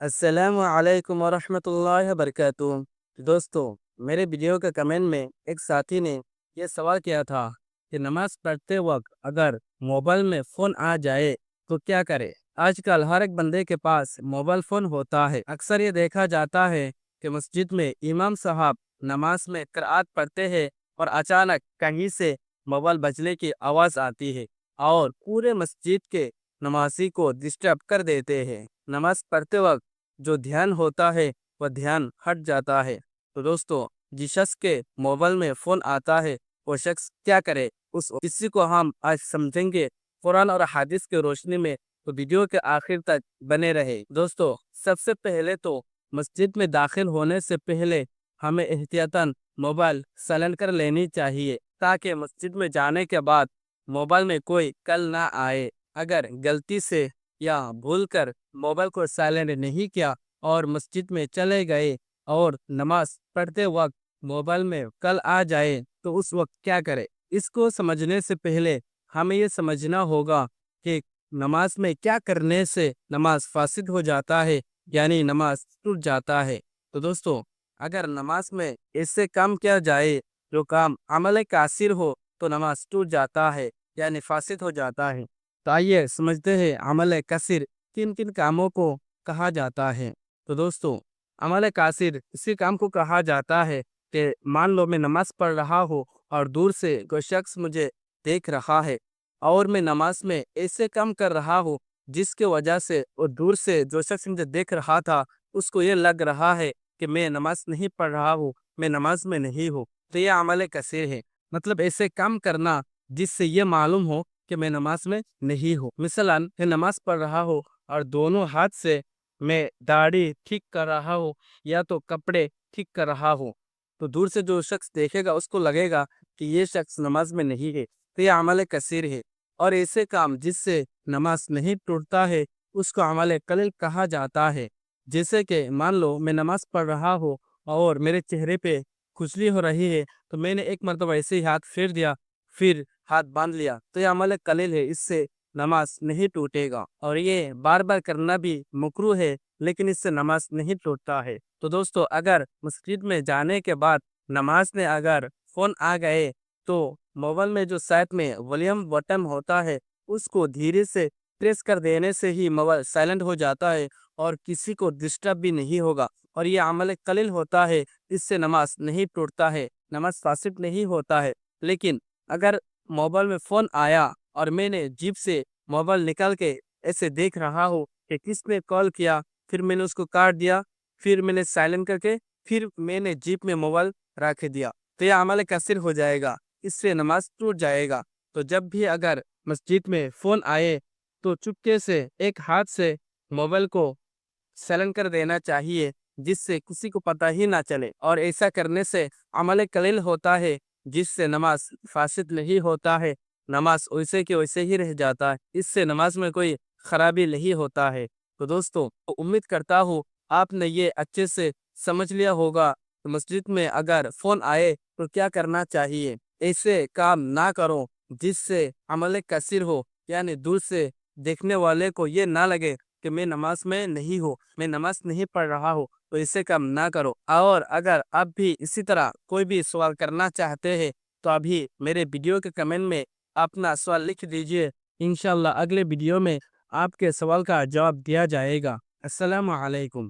السلام علیکم ورحمۃ اللہ وبرکاتہ۔ دوستو، میرے ویڈیو کے کمنٹ میں ایک ساتھی نے یہ سوال کیا تھا کہ نماز پڑھتے وقت اگر موبائل میں فون آ جائے تو کیا کرے۔ آج کل ہر ایک بندے کے پاس موبائل فون ہوتا ہے۔ اکثر یہ دیکھا جاتا ہے کہ مسجد میں امام صاحب نماز میں قرآت پڑھتے ہیں اور اچانک کہیں سے موبائل بجنے کی آواز آتی ہے اور پورے مسجد کے نمازی کو ڈسٹرب کر دیتے ہیں۔ نماز پڑھتے وقت جو دھیان ہوتا ہے وہ دھیان ہٹ جاتا ہے۔ تو دوستو، جس شخص کے موبائل میں فون آتا ہے وہ شخص کیا کرے، اسی کو ہم آج سمجھیں گے قرآن اور حدیث کی روشنی میں۔ تو ویڈیو کے آخر تک بنے رہے۔ دوستو، سب سے پہلے تو مسجد میں داخل ہونے سے پہلے ہمیں احتیاطاً موبائل سائلنٹ کر لینی چاہیے تاکہ مسجد میں جانے کے بعد موبائل میں کوئی کال نہ آئے۔ اگر غلطی سے یا بھول کر موبائل کو سائلنٹ نہیں کیا اور مسجد میں چلے گئے اور نماز پڑھتے وقت موبائل میں کال آ جائے تو اس وقت کیا کرے۔ اس کو سمجھنے سے پہلے ہمیں یہ سمجھنا ہوگا کہ نماز میں کیا کرنے سے نماز فاسد ہو جاتا ہے، یعنی نماز ٹوٹ جاتا ہے۔ تو دوستو، اگر نماز میں ایسے کام کیا جائے جو کام عمل کثیر ہو تو نماز ٹوٹ جاتا ہے، یعنی فاسد ہو جاتا ہے۔ تو آئیے سمجھتے ہیں عمل کثیر کن کن کاموں کو کہا جاتا ہے۔ تو دوستو، عمل کثیر اسی کام کو کہا جاتا ہے کہ مان لو میں نماز پڑھ رہا ہوں اور دور سے کوئی شخص مجھے دیکھ رہا ہے اور میں نماز میں ایسے کام کر رہا ہوں جس کی وجہ سے وہ دور سے جو شخص مجھے دیکھ رہا تھا اس کو یہ لگ رہا ہے کہ میں نماز نہیں پڑھ رہا ہوں، میں نماز میں نہیں ہوں۔ تو یہ عمل کثیر ہے، مطلب ایسے کام کرنا جس سے یہ معلوم ہو کہ میں نماز میں نہیں ہوں۔ مثلاً میں نماز پڑھ رہا ہوں اور دونوں ہاتھ سے میں داڑھی ٹھیک کر رہا ہوں یا تو کپڑے ٹھیک کر رہا ہوں، تو دور سے جو شخص دیکھے گا اس کو لگے گا کہ یہ شخص نماز میں نہیں ہے۔ تو یہ عمل کثیر ہے۔ اور ایسے کام جس سے نماز نہیں ٹوٹتا ہے اس کو عمل قلیل کہا جاتا ہے۔ جیسے کہ مان لو میں نماز پڑھ رہا ہوں اور میرے چہرے پہ کھجلی ہو رہی ہے تو میں نے ایک مرتبہ ایسے ہی ہاتھ پھیر دیا، پھر ہاتھ باندھ لیا، تو یہ عمل قلیل ہے، اس سے نماز نہیں ٹوٹے گا۔ اور یہ بار بار کرنا بھی مکروہ ہے، لیکن اس سے نماز نہیں ٹوٹتا ہے۔ تو دوستو، اگر مسجد میں جانے کے بعد نماز میں اگر فون آ گئے تو موبائل میں جو سائڈ میں والیوم بٹن ہوتا ہے اس کو دھیرے سے پریس کر دینے سے ہی موبائل سائلنٹ ہو جاتا ہے اور کسی کو ڈسٹرب بھی نہیں ہوگا، اور یہ عمل قلیل ہوتا ہے، اس سے نماز نہیں ٹوٹتا ہے، نماز فاسد نہیں ہوتا ہے۔ لیکن اگر موبائل میں فون آیا اور میں نے جیب سے موبائل نکال کے ایسے دیکھ رہا ہوں کہ کس نے کال کیا، پھر میں نے اس کو کاٹ دیا، پھر میں نے سائلنٹ کر کے پھر میں نے جیب میں موبائل رکھ دیا، تو یہ عمل کثیر ہو جائے گا، اس سے نماز ٹوٹ جائے گا۔ تو جب بھی اگر مسجد میں فون آئے تو چپکے سے ایک ہاتھ سے موبائل کو سائلنٹ کر دینا چاہیے جس سے کسی کو پتہ ہی نہ چلے، اور ایسا کرنے سے عمل قلیل ہوتا ہے جس سے نماز فاسد نہیں ہوتا ہے، نماز ویسے کے ویسے ہی رہ جاتا ہے، اس سے نماز میں کوئی خرابی نہیں ہوتا ہے۔ تو دوستو، امید کرتا ہوں آپ نے یہ اچھے سے سمجھ لیا ہوگا کہ مسجد میں اگر فون آئے تو کیا کرنا چاہیے۔ ایسے کام نہ کرو جس سے عمل کثیر ہو، یعنی دور سے دیکھنے والے کو یہ نہ لگے کہ میں نماز میں نہیں ہوں، میں نماز نہیں پڑھ رہا ہوں، تو اسے کام نہ کرو۔ اور اگر آپ بھی اسی طرح کوئی بھی سوال کرنا چاہتے ہیں تو ابھی میرے ویڈیو کے کمنٹ میں اپنا سوال لکھ دیجئے، انشاءاللہ اگلے ویڈیو میں آپ کے سوال کا جواب دیا جائے گا۔ السلام علیکم۔